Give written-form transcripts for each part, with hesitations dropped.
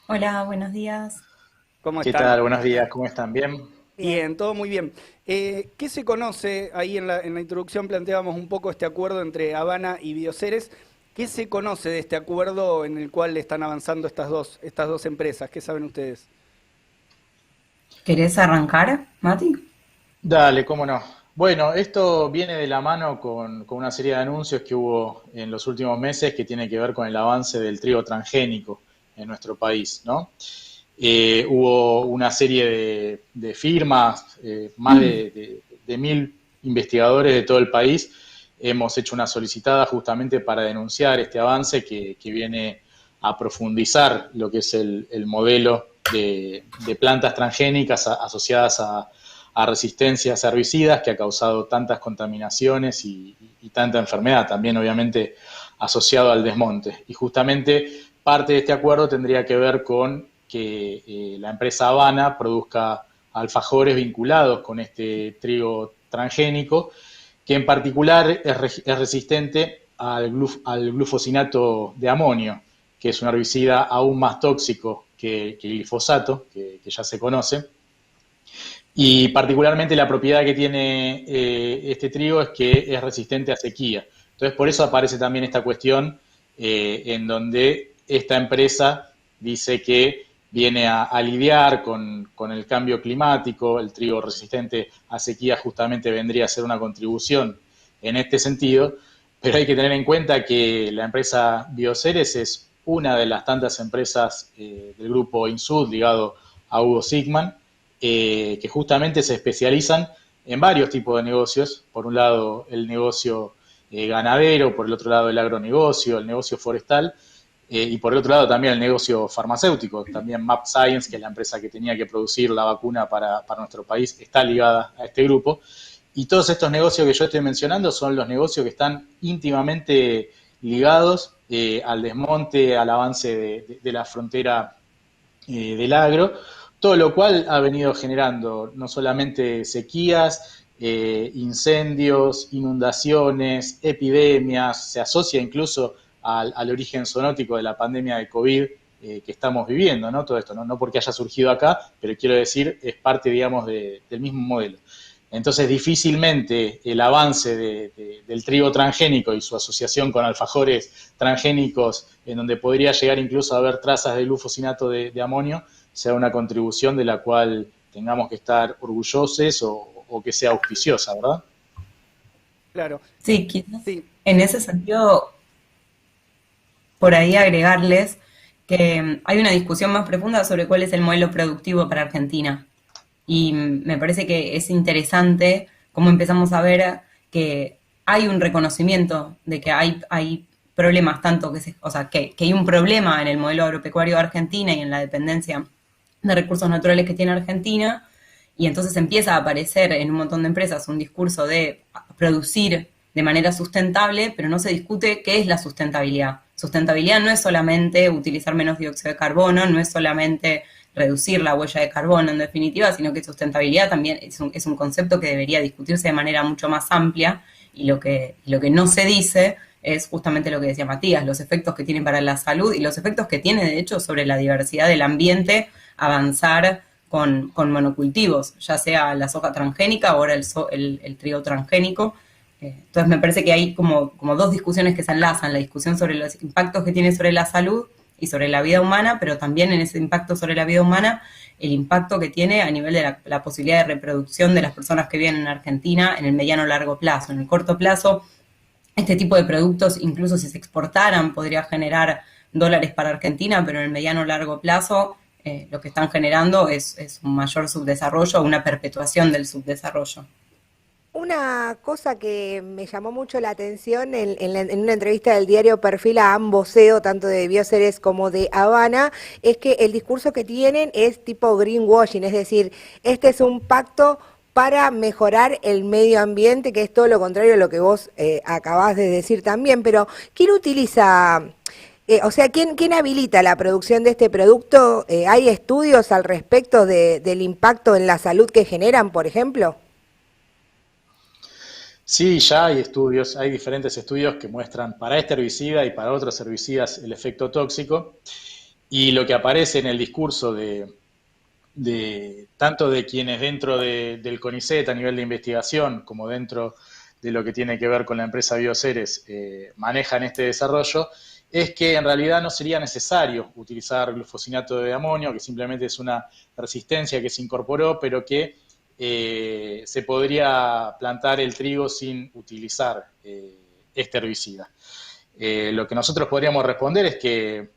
Hola, buenos días. ¿Cómo ¿Qué están? tal? Buenos días, ¿cómo están? ¿Bien? Bien. Bien, todo muy bien. ¿Qué se conoce? Ahí en la introducción planteábamos un poco este acuerdo entre Habana y Bioceres. ¿Qué se conoce de este acuerdo en el cual están avanzando estas dos empresas? ¿Qué saben ustedes? ¿Querés arrancar, Mati? Dale, cómo no. Bueno, esto viene de la mano con una serie de anuncios que hubo en los últimos meses que tiene que ver con el avance del trigo transgénico en nuestro país, ¿no? Hubo una serie de firmas, más de 1000 investigadores de todo el país. Hemos hecho una solicitada justamente para denunciar este avance que viene a profundizar lo que es el modelo de plantas transgénicas asociadas a resistencias herbicidas que ha causado tantas contaminaciones y tanta enfermedad, también obviamente asociado al desmonte. Y justamente parte de este acuerdo tendría que ver con que la empresa Habana produzca alfajores vinculados con este trigo transgénico, que en particular es resistente al glufosinato de amonio, que es un herbicida aún más tóxico que el glifosato, que ya se conoce. Y particularmente la propiedad que tiene este trigo es que es resistente a sequía. Entonces, por eso aparece también esta cuestión en donde esta empresa dice que viene a lidiar con el cambio climático. El trigo resistente a sequía justamente vendría a ser una contribución en este sentido, pero hay que tener en cuenta que la empresa Bioceres es una de las tantas empresas del grupo Insud ligado a Hugo Sigman, que justamente se especializan en varios tipos de negocios. Por un lado, el negocio ganadero, por el otro lado, el agronegocio, el negocio forestal, y por el otro lado también el negocio farmacéutico. También Map Science, que es la empresa que tenía que producir la vacuna para nuestro país, está ligada a este grupo. Y todos estos negocios que yo estoy mencionando son los negocios que están íntimamente ligados al desmonte, al avance de la frontera del agro, todo lo cual ha venido generando no solamente sequías, incendios, inundaciones, epidemias, se asocia incluso al origen zoonótico de la pandemia de COVID que estamos viviendo, ¿no? Todo esto, ¿no? No porque haya surgido acá, pero quiero decir, es parte, digamos, del mismo modelo. Entonces, difícilmente el avance del trigo transgénico y su asociación con alfajores transgénicos, en donde podría llegar incluso a haber trazas de glufosinato de amonio, sea una contribución de la cual tengamos que estar orgullosos o que sea auspiciosa, ¿verdad? Claro, Sí, quizás sí. en ese sentido, por ahí agregarles que hay una discusión más profunda sobre cuál es el modelo productivo para Argentina. Y me parece que es interesante cómo empezamos a ver que hay un reconocimiento de que hay problemas tanto o sea, que hay un problema en el modelo agropecuario de Argentina y en la dependencia de recursos naturales que tiene Argentina, y entonces empieza a aparecer en un montón de empresas un discurso de producir de manera sustentable, pero no se discute qué es la sustentabilidad. Sustentabilidad no es solamente utilizar menos dióxido de carbono, no es solamente reducir la huella de carbono en definitiva, sino que sustentabilidad también es un concepto que debería discutirse de manera mucho más amplia, y lo que no se dice es justamente lo que decía Matías, los efectos que tiene para la salud y los efectos que tiene de hecho sobre la diversidad del ambiente avanzar con monocultivos, ya sea la soja transgénica o ahora el trigo transgénico. Entonces me parece que hay como dos discusiones que se enlazan, la discusión sobre los impactos que tiene sobre la salud y sobre la vida humana, pero también en ese impacto sobre la vida humana, el impacto que tiene a nivel de la posibilidad de reproducción de las personas que viven en Argentina en el mediano largo plazo. En el corto plazo, este tipo de productos, incluso si se exportaran, podría generar dólares para Argentina, pero en el mediano largo plazo lo que están generando es un mayor subdesarrollo, una perpetuación del subdesarrollo. Una cosa que me llamó mucho la atención en una entrevista del diario Perfil a ambos CEO, tanto de Bioceres como de Habana, es que el discurso que tienen es tipo greenwashing, es decir, este es un pacto para mejorar el medio ambiente, que es todo lo contrario a lo que vos acabás de decir también, pero ¿quién utiliza, o sea, quién habilita la producción de este producto? ¿Hay estudios al respecto del impacto en la salud que generan, por ejemplo? Sí, ya hay estudios, hay diferentes estudios que muestran para este herbicida y para otros herbicidas el efecto tóxico. Y lo que aparece en el discurso tanto de quienes dentro del CONICET a nivel de investigación, como dentro de lo que tiene que ver con la empresa Bioceres, manejan este desarrollo, es que en realidad no sería necesario utilizar glufosinato de amonio, que simplemente es una resistencia que se incorporó, pero que se podría plantar el trigo sin utilizar este herbicida. Lo que nosotros podríamos responder es que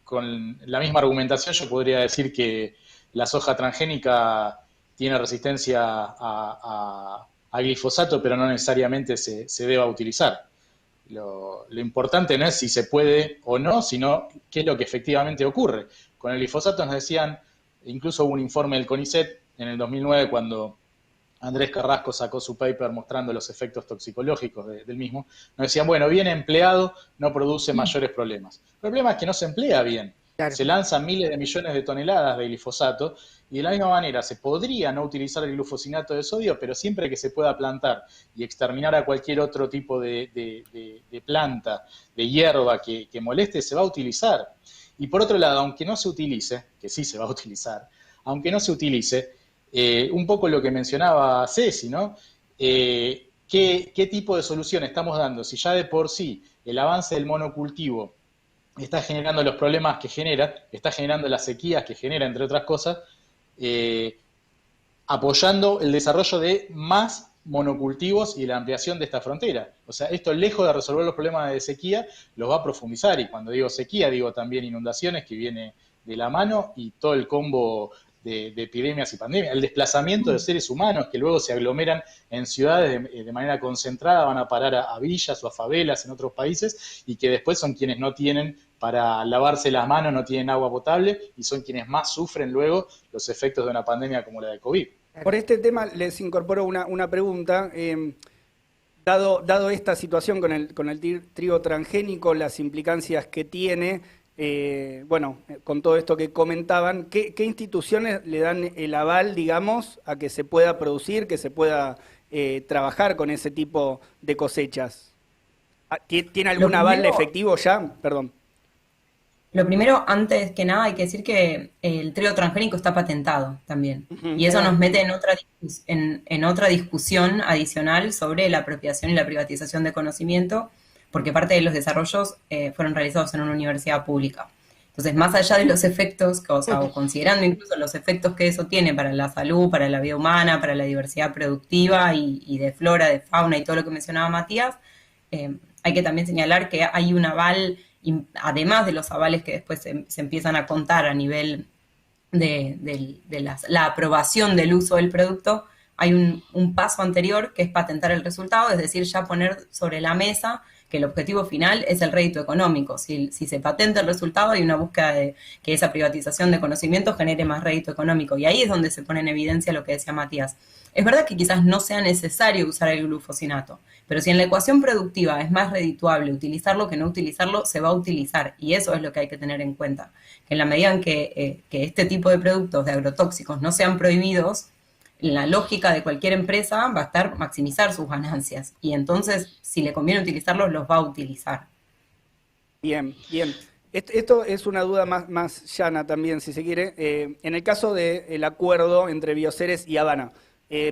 con la misma argumentación yo podría decir que la soja transgénica tiene resistencia a glifosato, pero no necesariamente se deba utilizar. Lo importante no es si se puede o no, sino qué es lo que efectivamente ocurre. Con el glifosato nos decían, incluso hubo un informe del CONICET en el 2009 cuando Andrés Carrasco sacó su paper mostrando los efectos toxicológicos del mismo, nos decían, bueno, bien empleado, no produce mayores problemas. El problema es que no se emplea bien. Claro. Se lanzan miles de millones de toneladas de glifosato y de la misma manera se podría no utilizar el glufosinato de sodio, pero siempre que se pueda plantar y exterminar a cualquier otro tipo de planta, de hierba que moleste, se va a utilizar. Y por otro lado, aunque no se utilice, que sí se va a utilizar, aunque no se utilice, un poco lo que mencionaba Ceci, ¿no? ¿Qué tipo de solución estamos dando? Si ya de por sí el avance del monocultivo está generando los problemas que genera, está generando las sequías que genera, entre otras cosas, apoyando el desarrollo de más monocultivos y la ampliación de esta frontera. O sea, esto lejos de resolver los problemas de sequía, los va a profundizar. Y cuando digo sequía, digo también inundaciones, que viene de la mano, y todo el combo de epidemias y pandemias. El desplazamiento de seres humanos que luego se aglomeran en ciudades de manera concentrada, van a parar a villas o a favelas en otros países, y que después son quienes no tienen para lavarse las manos, no tienen agua potable, y son quienes más sufren luego los efectos de una pandemia como la de COVID. Por este tema les incorporo una pregunta. Dado esta situación con el trigo transgénico, las implicancias que tiene, con todo esto que comentaban, ¿qué instituciones le dan el aval, digamos, a que se pueda producir, que se pueda trabajar con ese tipo de cosechas? ¿Tiene Lo algún aval primero, efectivo ya? Perdón. lo primero, antes que nada, hay que decir que el trigo transgénico está patentado también. Ujú, Y eso nos claro. mete en otra discusión adicional sobre la apropiación y la privatización de conocimiento, porque parte de los desarrollos fueron realizados en una universidad pública. Entonces, más allá de los efectos, o considerando incluso los efectos que eso tiene para la salud, para la vida humana, para la diversidad productiva y de flora, de fauna y todo lo que mencionaba Matías, hay que también señalar que hay un aval, además de los avales que después se empiezan a contar a nivel la aprobación del uso del producto, hay un paso anterior que es patentar el resultado, es decir, ya poner sobre la mesa que el objetivo final es el rédito económico. Si se patenta el resultado, hay una búsqueda de que esa privatización de conocimiento genere más rédito económico. Y ahí es donde se pone en evidencia lo que decía Matías. Es verdad que quizás no sea necesario usar el glufosinato, pero si en la ecuación productiva es más redituable utilizarlo que no utilizarlo, se va a utilizar. Y eso es lo que hay que tener en cuenta. Que en la medida en que este tipo de productos de agrotóxicos no sean prohibidos, la lógica de cualquier empresa va a estar maximizar sus ganancias. Y entonces, si le conviene utilizarlos, los va a utilizar. Bien, bien. Esto es una duda más llana también, si se quiere. En el caso del acuerdo entre Bioceres y Habana,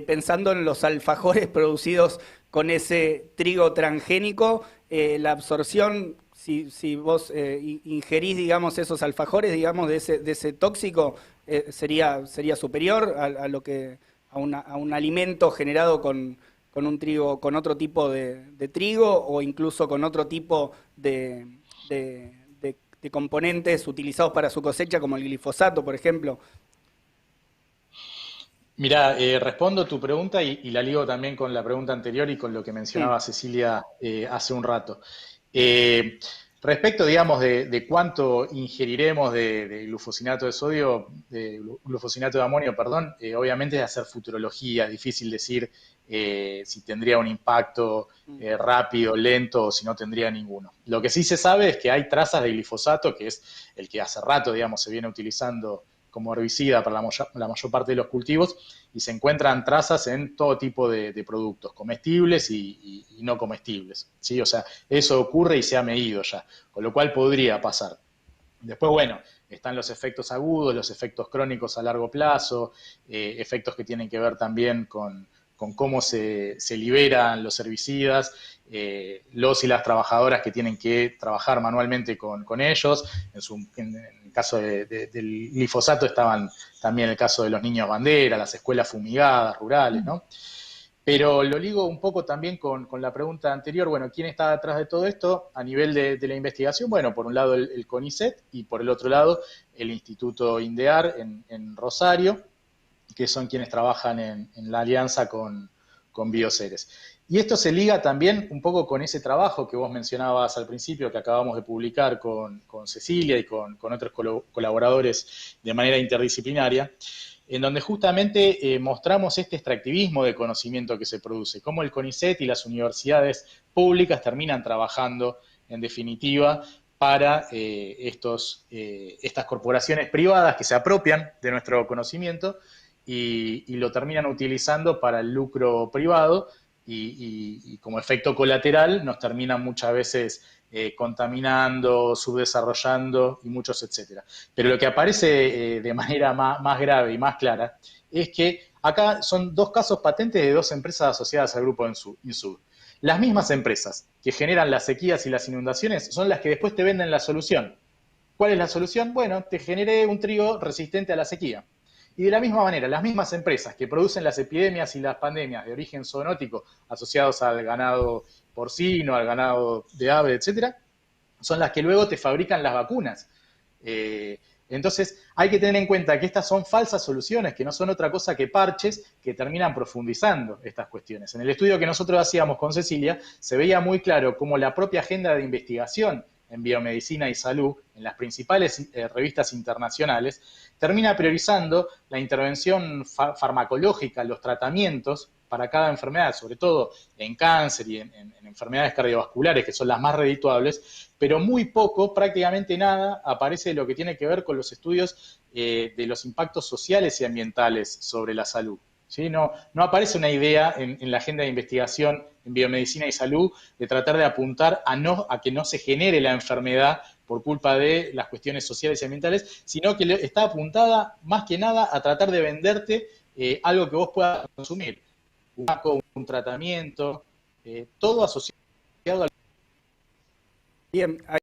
pensando en los alfajores producidos con ese trigo transgénico, la absorción, si vos ingerís, digamos, esos alfajores, digamos, de ese tóxico, sería superior a lo que a un alimento generado con un trigo, con otro tipo de trigo, o incluso con otro tipo de componentes utilizados para su cosecha, como el glifosato, por ejemplo. Mira, respondo tu pregunta y la ligo también con la pregunta anterior y con lo que Mm, mencionaba Cecilia hace un rato. Eh, Respecto, digamos, de cuánto ingeriremos de glufosinato de sodio, de glufosinato de amonio, perdón, obviamente es hacer futurología, es difícil decir si tendría un impacto mm. rápido, lento, o si no tendría ninguno. Lo que sí se sabe es que hay trazas de glifosato, que es el que hace rato, digamos, se viene utilizando como herbicida para la mayor parte de los cultivos, y se encuentran trazas en todo tipo de productos, comestibles y no comestibles, ¿sí? O sea, eso ocurre y se ha medido ya, con lo cual podría pasar. Después, bueno, están los efectos agudos, los efectos crónicos a largo plazo, efectos que tienen que ver también con cómo se liberan los herbicidas, los y las trabajadoras que tienen que trabajar manualmente con ellos. En el caso del glifosato estaban también el caso de los niños bandera, las escuelas fumigadas, rurales, ¿no? Pero lo ligo un poco también con la pregunta anterior, bueno, ¿quién está detrás de todo esto a nivel de la investigación? Bueno, por un lado el CONICET y por el otro lado el Instituto INDEAR en Rosario, que son quienes trabajan en la alianza con Bioceres. Y esto se liga también un poco con ese trabajo que vos mencionabas al principio, que acabamos de publicar con Cecilia y con otros colaboradores de manera interdisciplinaria, en donde justamente mostramos este extractivismo de conocimiento que se produce, cómo el CONICET y las universidades públicas terminan trabajando, en definitiva, para estas corporaciones privadas que se apropian de nuestro conocimiento y lo terminan utilizando para el lucro privado y como efecto colateral nos terminan muchas veces contaminando, subdesarrollando y muchos etcétera. Pero lo que aparece de manera más grave y más clara es que acá son dos casos patentes de dos empresas asociadas al grupo Insud. Las mismas empresas que generan las sequías y las inundaciones son las que después te venden la solución. ¿Cuál es la solución? Bueno, te generé un trigo resistente a la sequía. Y de la misma manera, las mismas empresas que producen las epidemias y las pandemias de origen zoonótico asociados al ganado porcino, al ganado de ave, etcétera, son las que luego te fabrican las vacunas. Entonces, hay que tener en cuenta que estas son falsas soluciones, que no son otra cosa que parches que terminan profundizando estas cuestiones. En el estudio que nosotros hacíamos con Cecilia, se veía muy claro cómo la propia agenda de investigación en biomedicina y salud, en las principales revistas internacionales, termina priorizando la intervención farmacológica, los tratamientos para cada enfermedad, sobre todo en cáncer y en enfermedades cardiovasculares, que son las más redituables, pero muy poco, prácticamente nada, aparece de lo que tiene que ver con los estudios de los impactos sociales y ambientales sobre la salud. ¿Sí? No aparece una idea en la agenda de investigación en biomedicina y salud de tratar de apuntar a que no se genere la enfermedad por culpa de las cuestiones sociales y ambientales, sino que está apuntada más que nada a tratar de venderte algo que vos puedas consumir, un tratamiento, todo asociado al... Bien,